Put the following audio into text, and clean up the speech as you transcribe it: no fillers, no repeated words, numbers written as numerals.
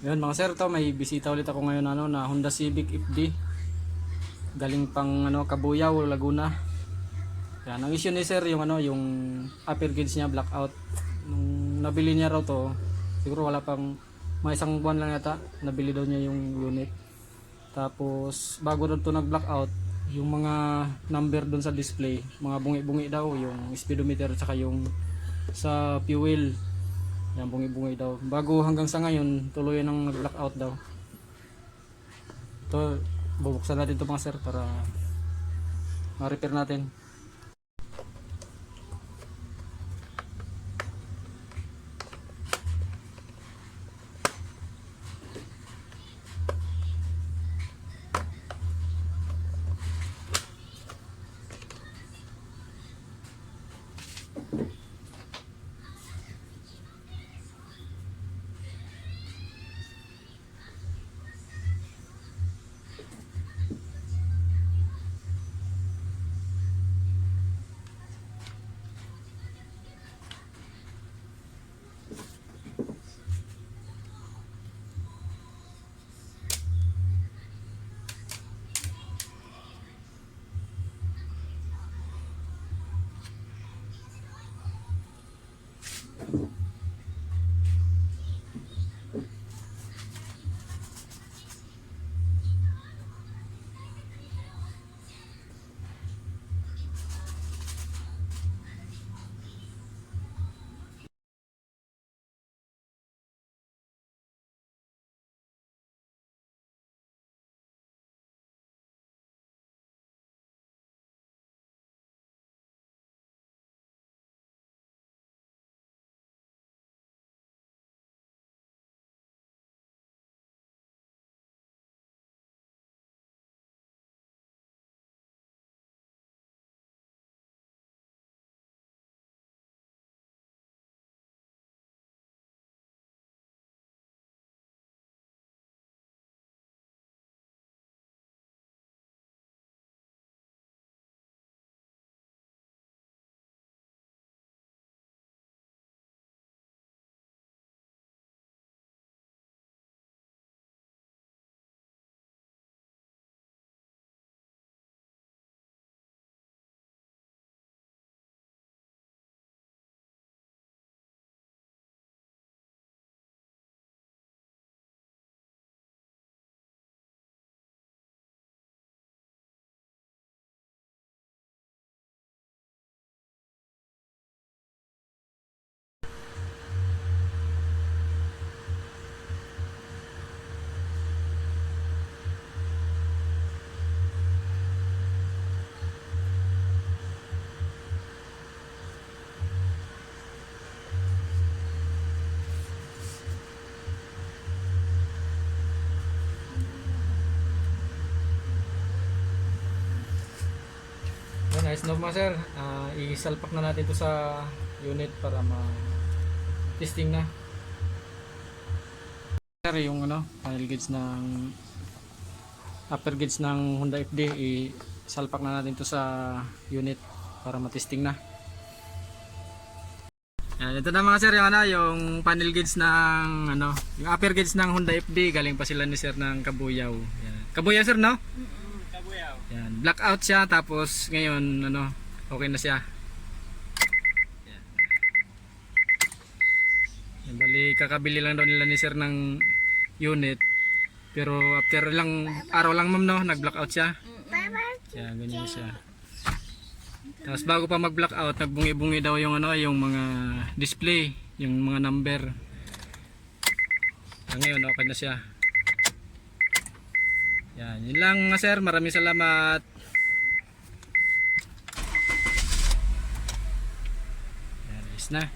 Yun mga sir, to may bisita ulit ako ngayon na Honda Civic FD. Galing pang Cabuyao, Laguna. Yan, ang issue ni sir yung yung upper gauge niya blackout. Nung nabili niya raw to, siguro wala pang may isang buwan lang yata, nabili daw niya yung unit. Tapos bago daw to nag-blackout, yung mga number doon sa display, mga bungi-bungi daw, yung speedometer saka yung sa fuel. Yan, bungi-bungi daw. Bago hanggang sa ngayon, tuloy nang nag-blackout daw. Ito, bubuksan natin ito mga sir para ma-repair natin. Yan, ayos na mga sir. Isalpak na natin ito sa unit para ma-testing na. Sir, yung final gauge ng upper gauge ng Honda FD, isalpak na natin ito sa unit para ma-testing na. Yan, ito na mga sir, yung panel gauge ng yung upper gauge ng Honda FD, galing pa sila ni sir ng Cabuyao. Yan. Cabuyao sir, no? Cabuyao. Yan, blackout siya, tapos ngayon okay na siya. Yan. Yan, bali kakabili lang daw nila ni sir ng unit, pero after lang araw lang ma'am nag-blackout siya. Yan, ganyan siya. Tapos bago pa mag-blackout, nagbungi-bungi daw yung yung mga display, yung mga number. Ngayon okay na siya. Yan, yun lang mga sir, maraming salamat. Yan, is na.